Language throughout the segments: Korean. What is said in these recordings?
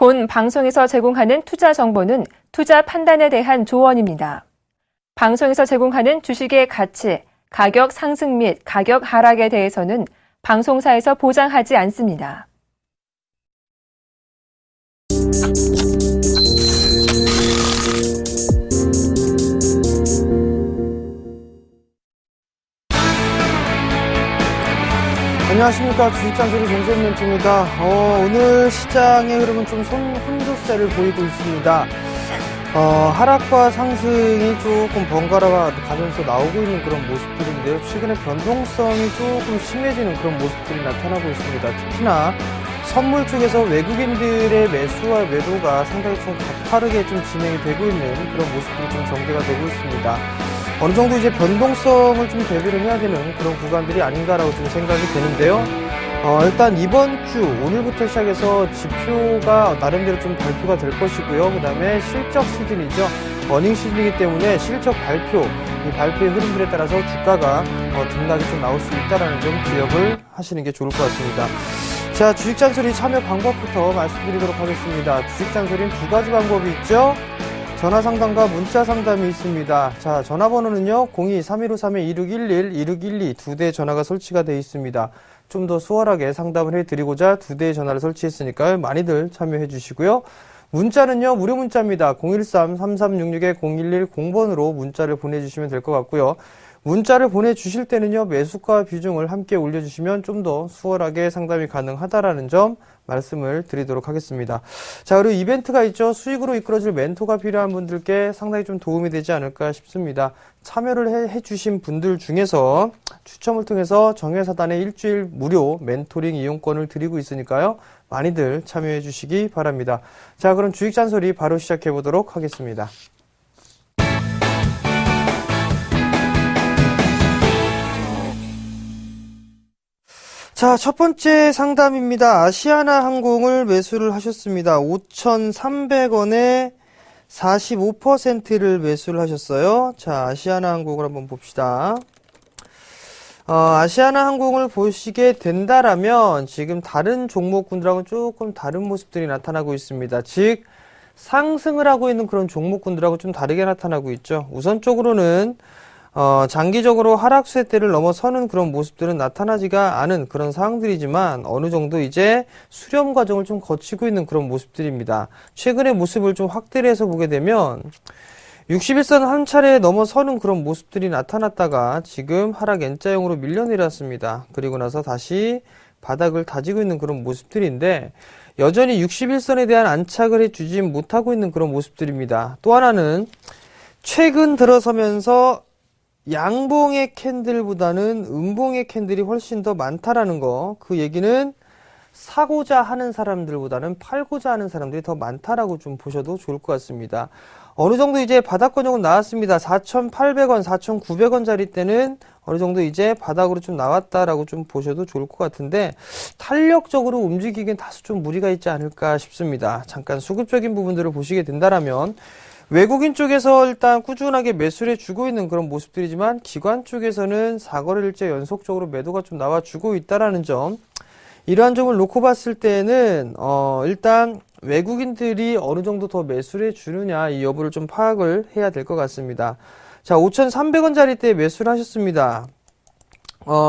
본 방송에서 제공하는 투자 정보는 투자 판단에 대한 조언입니다. 방송에서 제공하는 주식의 가치, 가격 상승 및 가격 하락에 대해서는 방송사에서 보장하지 않습니다. 안녕하십니까. 주식장소리 정세민입니다. 오늘 시장의 흐름은 좀 혼조세를 보이고 있습니다. 하락과 상승이 조금 번갈아 가면서 나오고 있는 그런 모습들인데요. 최근에 변동성이 조금 심해지는 그런 모습들이 나타나고 있습니다. 특히나 선물 쪽에서 외국인들의 매수와 매도가 상당히 좀 가파르게 좀 진행이 되고 있는 그런 모습들이 좀 전개가 되고 있습니다. 어느 정도 이제 변동성을 좀 대비를 해야 되는 그런 구간들이 아닌가라고 좀 생각이 되는데요. 일단 이번 주 오늘부터 시작해서 지표가 나름대로 좀 발표가 될 것이고요. 그 다음에 실적 시즌이죠. 어닝 시즌이기 때문에 실적 발표, 이 발표의 흐름들에 따라서 주가가 등락이 좀 나올 수 있다는 점 기억을 하시는 게 좋을 것 같습니다. 자, 주식잔소리 참여 방법부터 말씀드리도록 하겠습니다. 주식잔소리는 두 가지 방법이 있죠. 전화 상담과 문자 상담이 있습니다. 자, 전화번호는요, 02-3153-2611, 2612 두 대의 전화가 설치가 되어 있습니다. 좀 더 수월하게 상담을 해드리고자 두 대의 전화를 설치했으니까요. 많이들 참여해 주시고요. 문자는요, 무료 문자입니다. 013-3366-0110번으로 문자를 보내주시면 될 것 같고요. 문자를 보내주실 때는요, 매수가 비중을 함께 올려주시면 좀 더 수월하게 상담이 가능하다라는 점 말씀을 드리도록 하겠습니다. 자, 그리고 이벤트가 있죠. 수익으로 이끌어줄 멘토가 필요한 분들께 상당히 좀 도움이 되지 않을까 싶습니다. 참여를 해주신 분들 중에서 추첨을 통해서 정예사단의 일주일 무료 멘토링 이용권을 드리고 있으니까요. 많이들 참여해 주시기 바랍니다. 자, 그럼 주식잔소리 바로 시작해 보도록 하겠습니다. 자, 첫 번째 상담입니다. 아시아나 항공을 매수를 하셨습니다. 5,300원에 45%를 매수를 하셨어요. 자, 아시아나 항공을 한번 봅시다. 아시아나 항공을 보시게 된다라면 지금 다른 종목군들하고는 조금 다른 모습들이 나타나고 있습니다. 즉, 상승을 하고 있는 그런 종목군들하고 좀 다르게 나타나고 있죠. 우선적으로는 장기적으로 하락세대를 넘어서는 그런 모습들은 나타나지가 않은 그런 상황들이지만 어느 정도 이제 수렴 과정을 좀 거치고 있는 그런 모습들입니다. 최근의 모습을 좀 확대를 해서 보게 되면 61선 한 차례 넘어서는 그런 모습들이 나타났다가 지금 하락 N자형으로 밀려내렸습니다. 그리고 나서 다시 바닥을 다지고 있는 그런 모습들인데 여전히 61선에 대한 안착을 해주지 못하고 있는 그런 모습들입니다. 또 하나는 최근 들어서면서 양봉의 캔들보다는 음봉의 캔들이 훨씬 더 많다라는 거. 그 얘기는 사고자 하는 사람들보다는 팔고자 하는 사람들이 더 많다라고 좀 보셔도 좋을 것 같습니다. 어느 정도 이제 바닥권역은 나왔습니다. 4,800원, 4,900원짜리 때는 어느 정도 이제 바닥으로 좀 나왔다라고 좀 보셔도 좋을 것 같은데 탄력적으로 움직이기엔 다소 좀 무리가 있지 않을까 싶습니다. 잠깐 수급적인 부분들을 보시게 된다라면 외국인 쪽에서 일단 꾸준하게 매수를 해주고 있는 그런 모습들이지만 기관 쪽에서는 4거래일째 연속적으로 매도가 좀 나와주고 있다라는 점, 이러한 점을 놓고 봤을 때는 일단 외국인들이 어느 정도 더 매수를 해주느냐 이 여부를 좀 파악을 해야 될 것 같습니다. 자, 5,300원짜리 때 매수를 하셨습니다.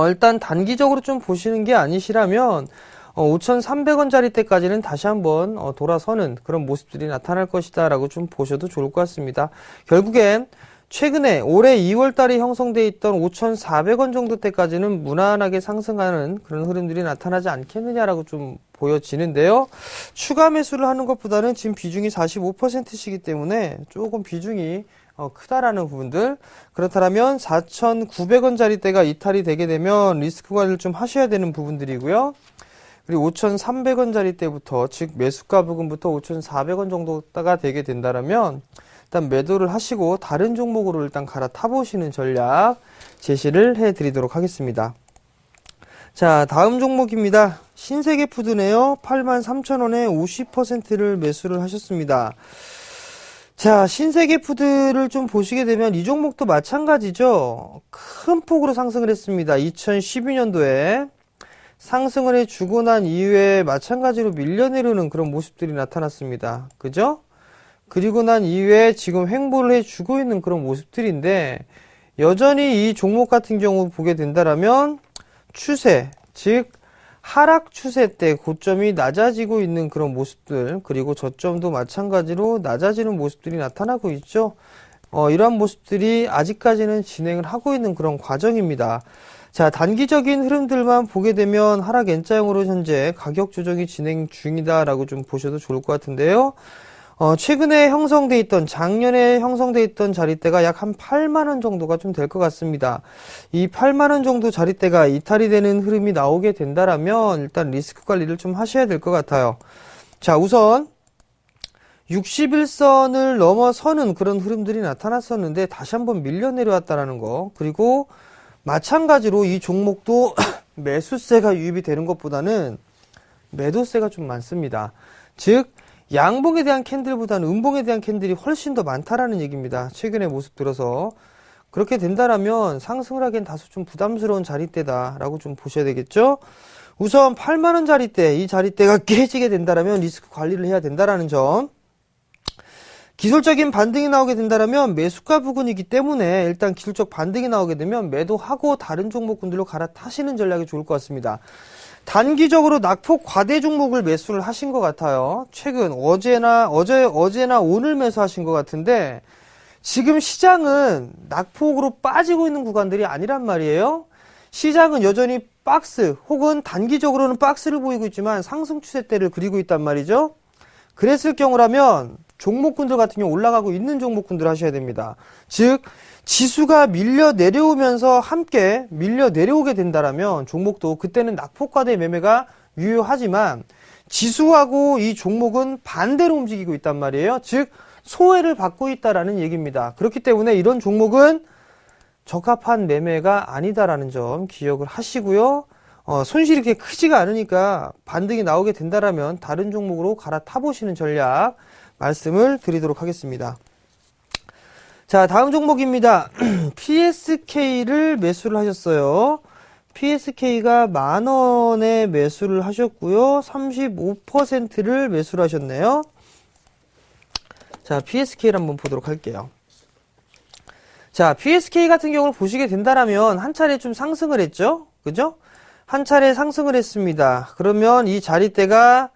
일단 단기적으로 좀 보시는 게 아니시라면 5,300원짜리 때까지는 다시 한번 돌아서는 그런 모습들이 나타날 것이다 라고 좀 보셔도 좋을 것 같습니다. 결국엔 최근에 올해 2월달에 형성되어 있던 5,400원 정도 때까지는 무난하게 상승하는 그런 흐름들이 나타나지 않겠느냐라고 좀 보여지는데요. 추가 매수를 하는 것보다는 지금 비중이 45%시기 때문에 조금 비중이 크다라는 부분들, 그렇다면 4,900원짜리 때가 이탈이 되게 되면 리스크 관리를 좀 하셔야 되는 부분들이고요. 그리고 5,300원짜리 때부터, 즉 매수가 부분부터 5,400원 정도가 되게 된다면 일단 매도를 하시고 다른 종목으로 일단 갈아타보시는 전략 제시를 해드리도록 하겠습니다. 자, 다음 종목입니다. 신세계푸드네요. 83,000원에 50%를 매수를 하셨습니다. 자, 신세계푸드를 좀 보시게 되면 이 종목도 마찬가지죠. 큰 폭으로 상승을 했습니다. 2012년도에 상승을 해주고 난 이후에 마찬가지로 밀려내려는 그런 모습들이 나타났습니다. 그죠? 그리고 난 이후에 지금 횡보를 해주고 있는 그런 모습들인데, 여전히 이 종목 같은 경우 보게 된다라면 추세, 즉 하락 추세 때 고점이 낮아지고 있는 그런 모습들, 그리고 저점도 마찬가지로 낮아지는 모습들이 나타나고 있죠. 이러한 모습들이 아직까지는 진행을 하고 있는 그런 과정입니다. 자, 단기적인 흐름들만 보게 되면 하락 N자형으로 현재 가격 조정이 진행 중이다라고 좀 보셔도 좋을 것 같은데요. 최근에 형성돼 있던, 작년에 형성돼 있던 자리대가 약 한 8만원 정도가 좀 될 것 같습니다. 이 8만원 정도 자리대가 이탈이 되는 흐름이 나오게 된다라면 일단 리스크 관리를 좀 하셔야 될 것 같아요. 자, 우선 61선을 넘어서는 그런 흐름들이 나타났었는데 다시 한번 밀려 내려왔다라는 거, 그리고 마찬가지로 이 종목도 매수세가 유입이 되는 것보다는 매도세가 좀 많습니다. 즉 양봉에 대한 캔들보다는 음봉에 대한 캔들이 훨씬 더 많다라는 얘기입니다. 최근의 모습 들어서. 그렇게 된다라면 상승을 하기엔 다소 좀 부담스러운 자리대다라고 좀 보셔야 되겠죠. 우선 8만원 자리대, 이 자리대가 깨지게 된다라면 리스크 관리를 해야 된다라는 점. 기술적인 반등이 나오게 된다라면 매수가 부근이기 때문에 일단 기술적 반등이 나오게 되면 매도하고 다른 종목군들로 갈아타시는 전략이 좋을 것 같습니다. 단기적으로 낙폭 과대 종목을 매수를 하신 것 같아요. 최근 어제나 오늘 매수하신 것 같은데 지금 시장은 낙폭으로 빠지고 있는 구간들이 아니란 말이에요. 시장은 여전히 박스 혹은 단기적으로는 박스를 보이고 있지만 상승 추세대를 그리고 있단 말이죠. 그랬을 경우라면 종목군들 같은 경우 올라가고 있는 종목군들 하셔야 됩니다. 즉 지수가 밀려 내려오면서 함께 밀려 내려오게 된다라면 종목도 그때는 낙폭과대 매매가 유효하지만 지수하고 이 종목은 반대로 움직이고 있단 말이에요. 즉 소외를 받고 있다라는 얘기입니다. 그렇기 때문에 이런 종목은 적합한 매매가 아니다라는 점 기억을 하시고요. 손실이 그렇게 크지가 않으니까 반등이 나오게 된다라면 다른 종목으로 갈아타 보시는 전략 말씀을 드리도록 하겠습니다. 자, 다음 종목입니다. PSK를 매수를 하셨어요. PSK가 만원에 매수를 하셨고요. 35%를 매수를 하셨네요. 자, PSK를 한번 보도록 할게요. 자, PSK 같은 경우를 보시게 된다라면 한 차례 좀 상승을 했죠? 그죠? 한 차례 상승을 했습니다. 그러면 이 자리대가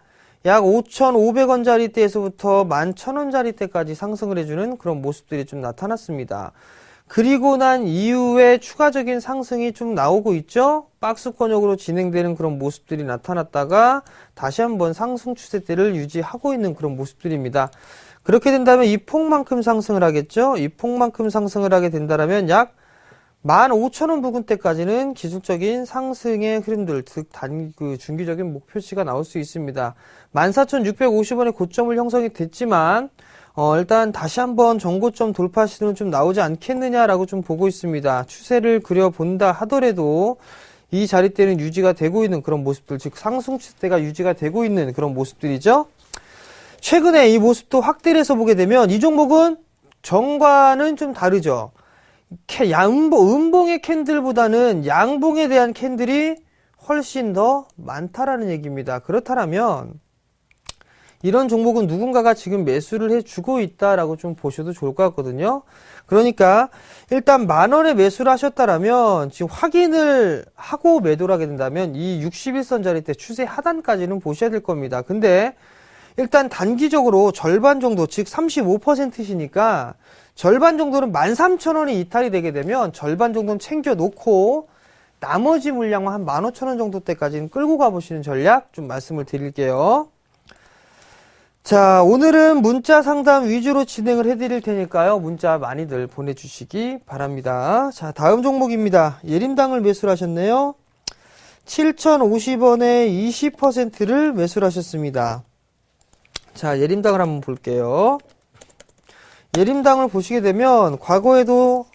약 5,500원 자리대에서부터 11,000원 자리대까지 상승을 해주는 그런 모습들이 좀 나타났습니다. 그리고 난 이후에 추가적인 상승이 좀 나오고 있죠? 박스권역으로 진행되는 그런 모습들이 나타났다가 다시 한번 상승 추세대를 유지하고 있는 그런 모습들입니다. 그렇게 된다면 이 폭만큼 상승을 하겠죠? 이 폭만큼 상승을 하게 된다면 약 15,000원 부근대까지는 기술적인 상승의 흐름들, 즉 중기적인 목표치가 나올 수 있습니다. 14,650원의 고점을 형성이 됐지만 일단 다시 한번 전고점 돌파 시도는 좀 나오지 않겠느냐라고 좀 보고 있습니다. 추세를 그려본다 하더라도 이 자리대는 유지가 되고 있는 그런 모습들, 즉 상승 추세가 유지가 되고 있는 그런 모습들이죠. 최근에 이 모습도 확대를 해서 보게 되면 이 종목은 정과는 좀 다르죠. 음봉의 캔들보다는 양봉에 대한 캔들이 훨씬 더 많다라는 얘기입니다. 그렇다면 이런 종목은 누군가가 지금 매수를 해주고 있다라고 좀 보셔도 좋을 것 같거든요. 그러니까 일단 만원에 매수를 하셨다라면 지금 확인을 하고 매도를 하게 된다면 이 61선 자리대 추세 하단까지는 보셔야 될 겁니다. 근데 일단 단기적으로 절반 정도, 즉 35%시니까 절반 정도는 13,000원이 이탈이 되게 되면 절반 정도는 챙겨놓고 나머지 물량만 한 15,000원 정도 때까지는 끌고 가보시는 전략 좀 말씀을 드릴게요. 자, 오늘은 문자 상담 위주로 진행을 해드릴 테니까요. 문자 많이들 보내주시기 바랍니다. 자, 다음 종목입니다. 예림당을 매수를 하셨네요. 7,050원에 20%를 매수를 하셨습니다. 자, 예림당을 한번 볼게요. 예림당을 보시게 되면 과거에도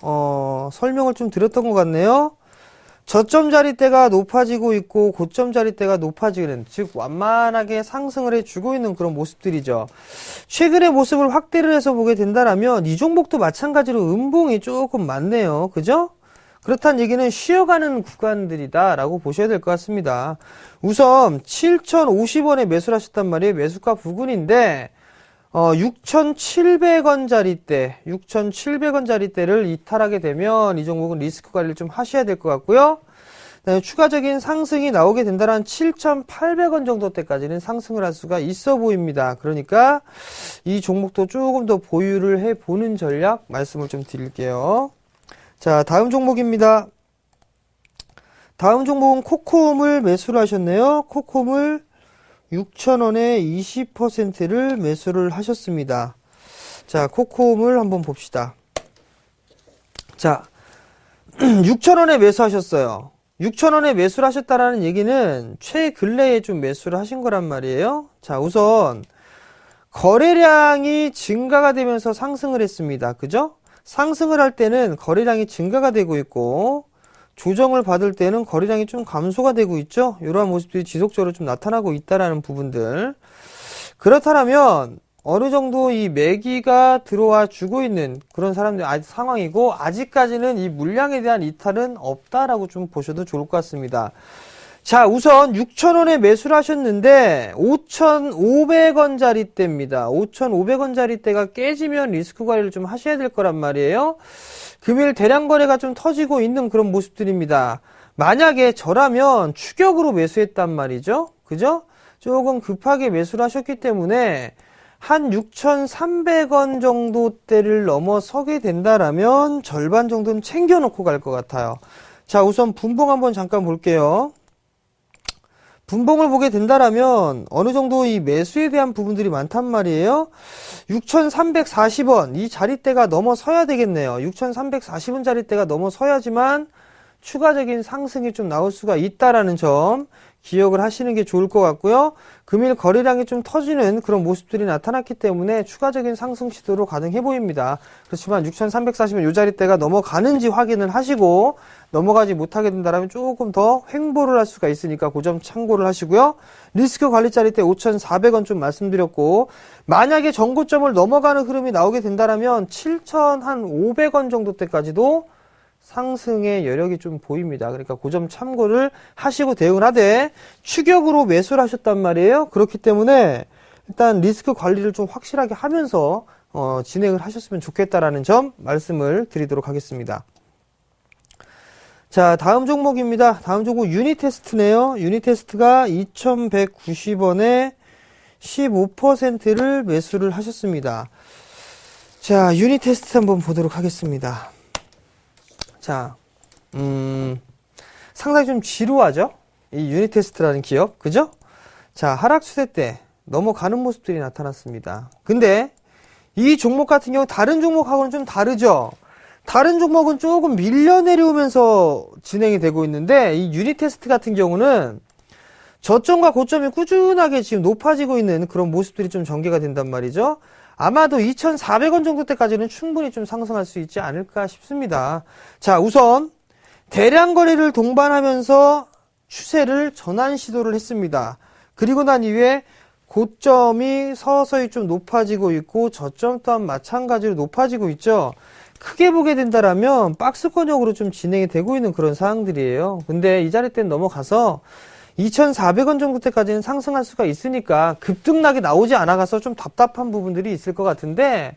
설명을 좀 드렸던 것 같네요. 저점 자리대가 높아지고 있고 고점 자리대가 높아지는, 즉 완만하게 상승을 해주고 있는 그런 모습들이죠. 최근의 모습을 확대를 해서 보게 된다면 이 종목도 마찬가지로 음봉이 조금 많네요. 그죠? 그렇다는 얘기는 쉬어가는 구간들이다라고 보셔야 될 것 같습니다. 우선 7,050원에 매수를 하셨단 말이에요. 매수가 부근인데 6,700원짜리대를 이탈하게 되면 이 종목은 리스크 관리를 좀 하셔야 될 것 같고요. 그다음에 추가적인 상승이 나오게 된다면 7,800원 정도 때까지는 상승을 할 수가 있어 보입니다. 그러니까 이 종목도 조금 더 보유를 해보는 전략 말씀을 좀 드릴게요. 자, 다음 종목입니다. 다음 종목은 코콤을 매수를 하셨네요. 코콤을 6,000원에 20%를 매수를 하셨습니다. 자, 코콤을 한번 봅시다. 자, 6,000원에 매수하셨어요. 6,000원에 매수를 하셨다라는 얘기는 최근래에 좀 매수를 하신 거란 말이에요. 자, 우선 거래량이 증가가 되면서 상승을 했습니다. 그죠? 상승을 할 때는 거래량이 증가가 되고 있고 조정을 받을 때는 거래량이 좀 감소가 되고 있죠. 이러한 모습들이 지속적으로 좀 나타나고 있다라는 부분들. 그렇다면 어느 정도 이 매기가 들어와 주고 있는 그런 사람들 상황이고 아직까지는 이 물량에 대한 이탈은 없다라고 좀 보셔도 좋을 것 같습니다. 자, 우선 6,000원에 매수를 하셨는데 5,500원짜리 대입니다. 5,500원짜리 대가 깨지면 리스크 관리를 좀 하셔야 될 거란 말이에요. 금일 대량 거래가 좀 터지고 있는 그런 모습들입니다. 만약에 저라면 추격으로 매수했단 말이죠. 그죠? 조금 급하게 매수를 하셨기 때문에 한 6,300원 정도대를 넘어서게 된다라면 절반 정도는 챙겨놓고 갈 것 같아요. 자, 우선 분봉 한번 잠깐 볼게요. 분봉을 보게 된다라면 어느 정도 이 매수에 대한 부분들이 많단 말이에요. 6,340원 이 자리대가 넘어서야 되겠네요. 6,340원 자리대가 넘어서야지만 추가적인 상승이 좀 나올 수가 있다라는 점 기억을 하시는 게 좋을 것 같고요. 금일 거래량이 좀 터지는 그런 모습들이 나타났기 때문에 추가적인 상승 시도로 가능해 보입니다. 그렇지만 6,340원 이 자리대가 넘어가는지 확인을 하시고 넘어가지 못하게 된다면 조금 더 횡보를 할 수가 있으니까 그 점 참고를 하시고요. 리스크 관리 자리대 5,400원 좀 말씀드렸고 만약에 전고점을 넘어가는 흐름이 나오게 된다면 7,500원 정도 때까지도 상승의 여력이 좀 보입니다. 그러니까 그 점 참고를 하시고 대응을 하되 추격으로 매수를 하셨단 말이에요. 그렇기 때문에 일단 리스크 관리를 좀 확실하게 하면서 진행을 하셨으면 좋겠다라는 점 말씀을 드리도록 하겠습니다. 자, 다음 종목입니다. 다음 종목 유니테스트네요. 유니테스트가 2,190원에 15%를 매수를 하셨습니다. 자, 유니테스트 한번 보도록 하겠습니다. 자, 상당히 좀 지루하죠? 이 유니테스트라는 기업, 그죠? 자, 하락 추세 때 넘어가는 모습들이 나타났습니다. 근데 이 종목 같은 경우 다른 종목하고는 좀 다르죠? 다른 종목은 조금 밀려 내려오면서 진행이 되고 있는데 이 유니테스트 같은 경우는 저점과 고점이 꾸준하게 지금 높아지고 있는 그런 모습들이 좀 전개가 된단 말이죠. 아마도 2,400원 정도 때까지는 충분히 좀 상승할 수 있지 않을까 싶습니다. 자, 우선 대량 거래를 동반하면서 추세를 전환 시도를 했습니다. 그리고 난 이후에 고점이 서서히 좀 높아지고 있고 저점 또한 마찬가지로 높아지고 있죠. 크게 보게 된다라면 박스권형으로 좀 진행이 되고 있는 그런 상황들이에요. 근데 이 자리 때는 넘어가서 2,400원 정도 때까지는 상승할 수가 있으니까 급등락이 나오지 않아가서 좀 답답한 부분들이 있을 것 같은데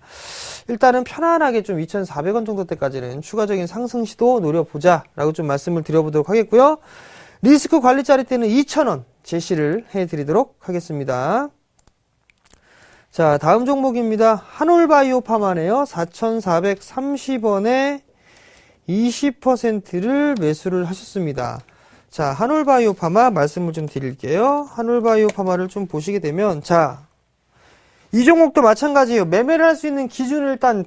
일단은 편안하게 좀 2,400원 정도 때까지는 추가적인 상승 시도 노려보자 라고 좀 말씀을 드려보도록 하겠고요. 리스크 관리 자리 때는 2,000원 제시를 해드리도록 하겠습니다. 자, 다음 종목입니다. 한올바이오 파마네요. 4,430원에 20%를 매수를 하셨습니다. 자, 한올바이오 파마 말씀을 좀 드릴게요. 한올바이오 파마를 좀 보시게 되면, 자, 이 종목도 마찬가지예요. 매매를 할 수 있는 기준은 일단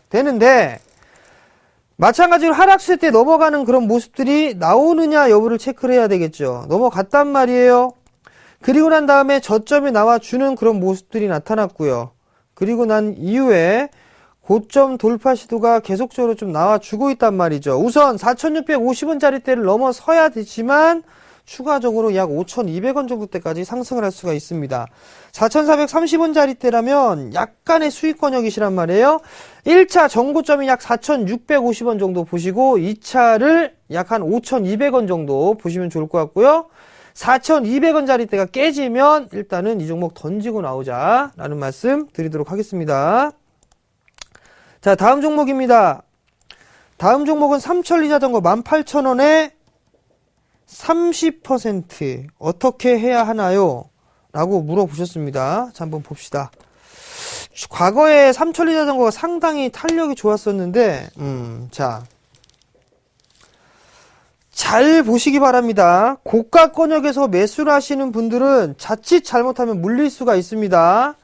되는데, 마찬가지로 하락세 때 넘어가는 그런 모습들이 나오느냐 여부를 체크를 해야 되겠죠. 넘어갔단 말이에요. 그리고 난 다음에 저점이 나와주는 그런 모습들이 나타났고요. 그리고 난 이후에 고점 돌파 시도가 계속적으로 좀 나와주고 있단 말이죠. 우선 4,650원짜리대를 넘어서야 되지만 추가적으로 약 5,200원 정도대까지 상승을 할 수가 있습니다. 4,430원짜리대라면 약간의 수익권역이시란 말이에요. 1차 정고점이 약 4,650원 정도 보시고 2차를 약 한 5,200원 정도 보시면 좋을 것 같고요. 4,200원짜리대가 깨지면 일단은 이 종목 던지고 나오자 라는 말씀 드리도록 하겠습니다. 자, 다음 종목입니다. 다음 종목은 삼천리 자전거 18,000원에 30% 어떻게 해야 하나요? 라고 물어보셨습니다. 자, 한번 봅시다. 과거에 삼천리 자전거가 상당히 탄력이 좋았었는데, 자, 잘 보시기 바랍니다. 고가 권역에서 매수를 하시는 분들은 자칫 잘못하면 물릴 수가 있습니다.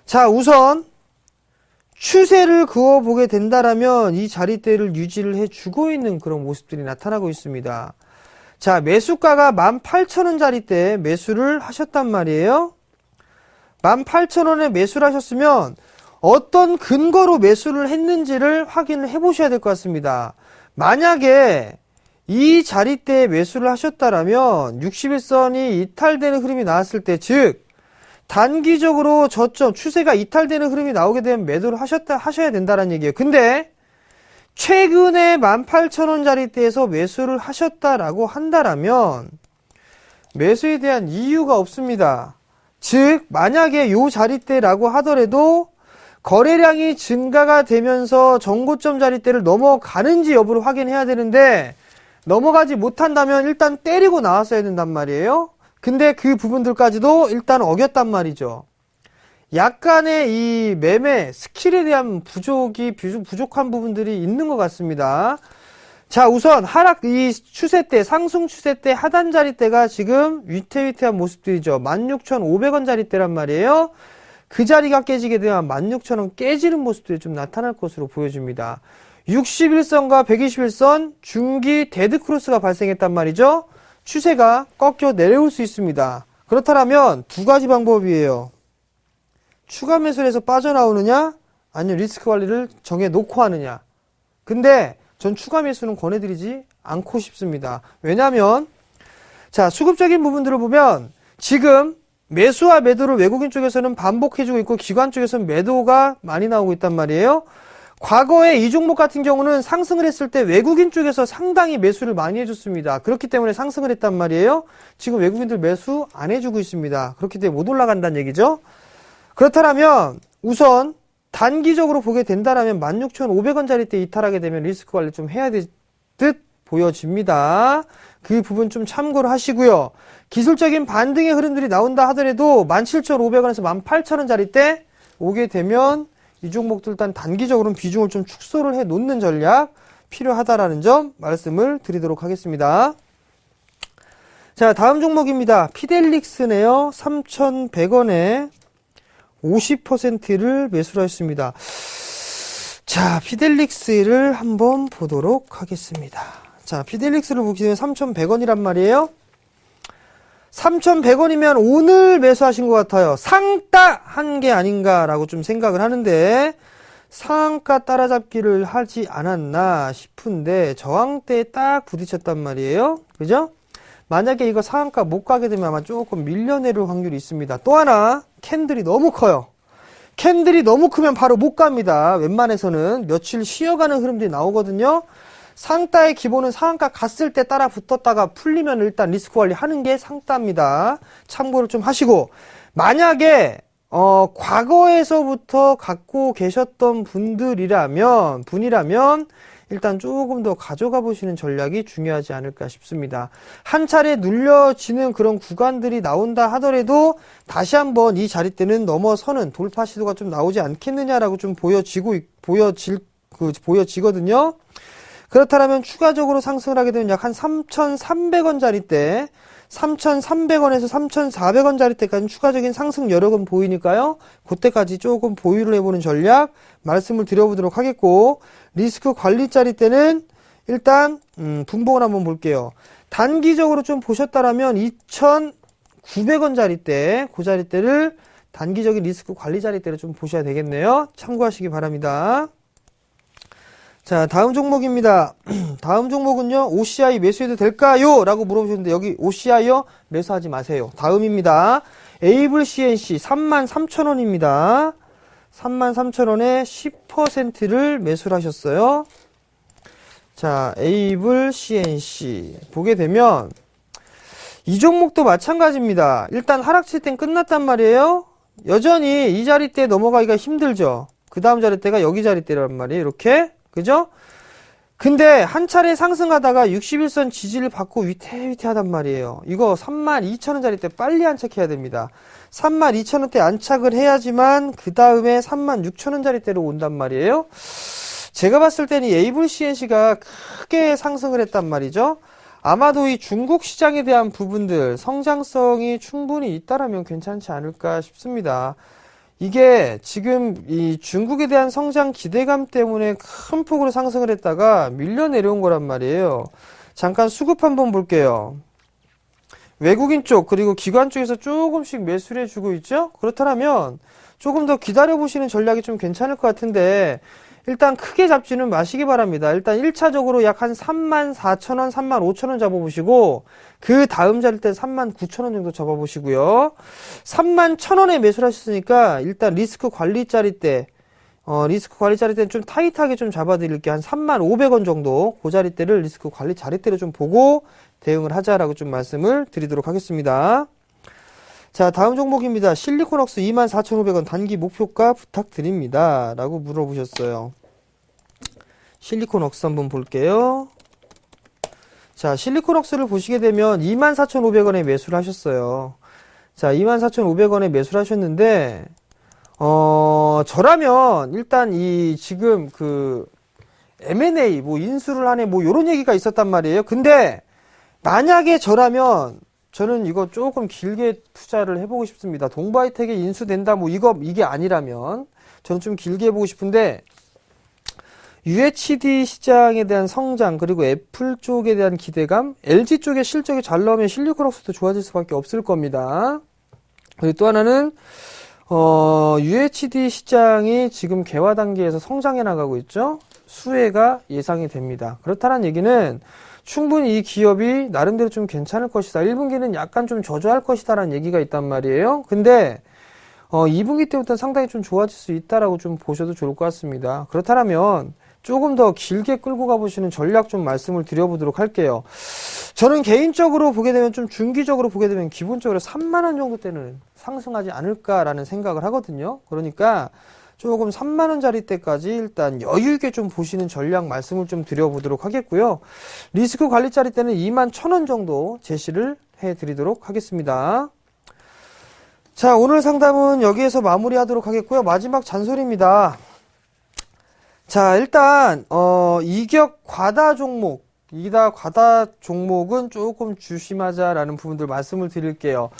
자, 우선 추세를 그어보게 된다라면 이 자리대를 유지를 해주고 있는 그런 모습들이 나타나고 있습니다. 자, 매수가가 18,000원짜리 매수를 하셨단 말이에요. 18,000원에 매수를 하셨으면 어떤 근거로 매수를 했는지를 확인을 해보셔야 될 것 같습니다. 만약에 이 자리대에 매수를 하셨다라면 61선이 이탈되는 흐름이 나왔을 때, 즉 단기적으로 저점 추세가 이탈되는 흐름이 나오게 되면 매도를 하셔야 된다는 얘기예요. 근데 최근에 18,000원짜리대에서 매수를 하셨다라고 한다라면 매수에 대한 이유가 없습니다. 즉 만약에 요 자리대라고 하더라도 거래량이 증가가 되면서 정고점 자리대를 넘어가는지 여부를 확인해야 되는데 넘어가지 못한다면 일단 때리고 나왔어야 된단 말이에요. 근데 그 부분들까지도 일단 어겼단 말이죠. 약간의 이 매매 스킬에 대한 부족한 부분들이 있는 것 같습니다. 자, 우선 이 추세대, 상승 추세대 하단 자리대가 지금 위태위태한 모습들이죠. 16,500원 자리대란 말이에요. 그 자리가 깨지게 되면 16,000원 깨지는 모습들이 좀 나타날 것으로 보여집니다. 61선과 121선 중기 데드크로스가 발생했단 말이죠. 추세가 꺾여 내려올 수 있습니다. 그렇다면 두 가지 방법이에요. 추가 매수를 해서 빠져나오느냐, 아니면 리스크 관리를 정해놓고 하느냐. 근데 전 추가 매수는 권해드리지 않고 싶습니다. 왜냐하면 자, 수급적인 부분들을 보면 지금 매수와 매도를 외국인 쪽에서는 반복해주고 있고 기관 쪽에서는 매도가 많이 나오고 있단 말이에요. 과거에 이 종목 같은 경우는 상승을 했을 때 외국인 쪽에서 상당히 매수를 많이 해줬습니다. 그렇기 때문에 상승을 했단 말이에요. 지금 외국인들 매수 안 해주고 있습니다. 그렇기 때문에 못 올라간다는 얘기죠. 그렇다면 우선 단기적으로 보게 된다면 16,500원짜리 이탈하게 되면 리스크 관리 좀 해야 될 듯 보여집니다. 그 부분 좀 참고를 하시고요. 기술적인 반등의 흐름들이 나온다 하더라도 17,500원에서 18,000원짜리 오게 되면 이 종목들 일단 단기적으로는 비중을 좀 축소를 해 놓는 전략 필요하다라는 점 말씀을 드리도록 하겠습니다. 자, 다음 종목입니다. 피델릭스네요. 3,100원에 50%를 매수를 했습니다. 자, 피델릭스를 한번 보도록 하겠습니다. 자, 피델릭스를 보게 되면 3,100원이란 말이에요. 3,100원이면 오늘 매수하신 것 같아요. 상따 한 게 아닌가라고 좀 생각을 하는데 상한가 따라잡기를 하지 않았나 싶은데 저항대에 딱 부딪혔단 말이에요. 그죠? 만약에 이거 상한가 못 가게 되면 아마 조금 밀려내릴 확률이 있습니다. 또 하나, 캔들이 너무 커요. 캔들이 너무 크면 바로 못 갑니다. 웬만해서는 며칠 쉬어가는 흐름들이 나오거든요. 상따의 기본은 상한가 갔을 때 따라 붙었다가 풀리면 일단 리스크 관리 하는 게 상따입니다. 참고를 좀 하시고, 만약에 과거에서부터 갖고 계셨던 분이라면 일단 조금 더 가져가 보시는 전략이 중요하지 않을까 싶습니다. 한 차례 눌려지는 그런 구간들이 나온다 하더라도 다시 한번 이 자리대는 넘어서는 돌파 시도가 좀 나오지 않겠느냐라고 좀 보여지거든요. 그렇다면 추가적으로 상승을 하게 되면 약 한 3,300원짜리대, 3,300원에서 3,400원짜리대까지 추가적인 상승 여력은 보이니까요. 그때까지 조금 보유를 해보는 전략 말씀을 드려보도록 하겠고, 리스크 관리짜리 때는 일단 분봉을 한번 볼게요. 단기적으로 좀 보셨다라면 2,900원짜리 때, 그 자리 때를 단기적인 리스크 관리짜리 때를 좀 보셔야 되겠네요. 참고하시기 바랍니다. 자, 다음 종목입니다. 다음 종목은요, OCI 매수해도 될까요? 라고 물어보셨는데, 여기 OCI요? 매수하지 마세요. 다음입니다. 에이블 CNC 33,000원입니다. 33,000원에 10%를 매수를 하셨어요. 자, 에이블 CNC. 보게 되면, 이 종목도 마찬가지입니다. 일단 하락칠 땐 끝났단 말이에요. 여전히 이 자리대 넘어가기가 힘들죠. 그 다음 자리대가 여기 자리대란 말이에요. 이렇게. 그죠? 근데 한 차례 상승하다가 61선 지지를 받고 위태위태하단 말이에요. 이거 32,000원짜리 때 빨리 안착해야 됩니다. 32,000원대 안착을 해야지만 그 다음에 36,000원짜리 대로 온단 말이에요. 제가 봤을 때는 이 에이블 CNC가 크게 상승을 했단 말이죠. 아마도 이 중국 시장에 대한 부분들 성장성이 충분히 있다라면 괜찮지 않을까 싶습니다. 이게 지금 이 중국에 대한 성장 기대감 때문에 큰 폭으로 상승을 했다가 밀려 내려온 거란 말이에요. 잠깐 수급 한번 볼게요. 외국인 쪽 그리고 기관 쪽에서 조금씩 매수를 해주고 있죠. 그렇다면 조금 더 기다려보시는 전략이 좀 괜찮을 것 같은데 일단 크게 잡지는 마시기 바랍니다. 일단 1차적으로 약 한 34,000원, 35,000원 잡아보시고 그 다음 자리 때 39,000원 정도 잡아보시고요. 31,000원에 매수를 하셨으니까 일단 리스크 관리 자리 때 때는 좀 타이트하게 좀 잡아드릴게요. 한 35,000원 정도 그 자리 때를 리스크 관리 자리 때를 좀 보고 대응을 하자라고 좀 말씀을 드리도록 하겠습니다. 자, 다음 종목입니다. 실리콘웍스 24,500원 단기 목표가 부탁드립니다. 라고 물어보셨어요. 실리콘웍스 한번 볼게요. 자, 실리콘웍스를 보시게 되면 24,500원에 매수를 하셨어요. 자, 24,500원에 매수를 하셨는데, 저라면 일단 이 지금 그 M&A 뭐 인수를 하네 뭐 요런 얘기가 있었단 말이에요. 근데 만약에 저라면 저는 이거 조금 길게 투자를 해보고 싶습니다. 동바이텍에 인수된다, 뭐 이게 아니라면 저는 좀 길게 해보고 싶은데 UHD 시장에 대한 성장 그리고 애플 쪽에 대한 기대감, LG 쪽에 실적이 잘 나오면 실리콘웍스도 좋아질 수밖에 없을 겁니다. 그리고 또 하나는 UHD 시장이 지금 개화 단계에서 성장해 나가고 있죠. 수혜가 예상이 됩니다. 그렇다는 얘기는 충분히 이 기업이 나름대로 좀 괜찮을 것이다. 1분기는 약간 좀 저조할 것이다 라는 얘기가 있단 말이에요. 근데 2분기 때부터는 상당히 좀 좋아질 수 있다라고 좀 보셔도 좋을 것 같습니다. 그렇다면 조금 더 길게 끌고 가보시는 전략 좀 말씀을 드려보도록 할게요. 저는 개인적으로 보게 되면 좀 중기적으로 보게 되면 기본적으로 3만원 정도 때는 상승하지 않을까라는 생각을 하거든요. 그러니까 조금 3만원짜리 때까지 일단 여유있게 좀 보시는 전략 말씀을 좀 드려보도록 하겠고요. 리스크 관리짜리 때는 21,000원 정도 제시를 해드리도록 하겠습니다. 자, 오늘 상담은 여기에서 마무리하도록 하겠고요. 마지막 잔소리입니다. 자, 일단 이격 과다 종목은 조금 조심하자라는 부분들 말씀을 드릴게요.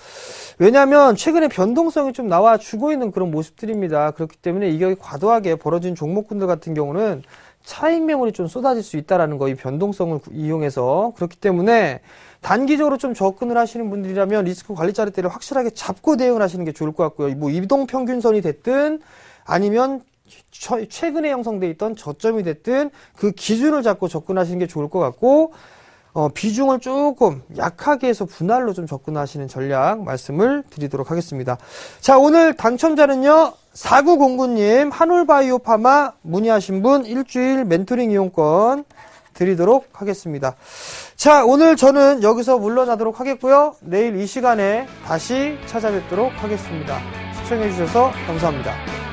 왜냐하면 최근에 변동성이 좀 나와주고 있는 그런 모습들입니다. 그렇기 때문에 이격이 과도하게 벌어진 종목군들 같은 경우는 차익 매물이 좀 쏟아질 수 있다라는 거, 이 변동성을 이용해서. 그렇기 때문에 단기적으로 좀 접근을 하시는 분들이라면 리스크 관리 자리대를 확실하게 잡고 대응을 하시는 게 좋을 것 같고요. 뭐 이동평균선이 됐든 아니면 최근에 형성되어 있던 저점이 됐든 그 기준을 잡고 접근하시는 게 좋을 것 같고, 비중을 조금 약하게 해서 분할로 좀 접근하시는 전략 말씀을 드리도록 하겠습니다. 자, 오늘 당첨자는요, 4909님, 한올바이오 파마 문의하신 분 일주일 멘토링 이용권 드리도록 하겠습니다. 자, 오늘 저는 여기서 물러나도록 하겠고요. 내일 이 시간에 다시 찾아뵙도록 하겠습니다. 시청해주셔서 감사합니다.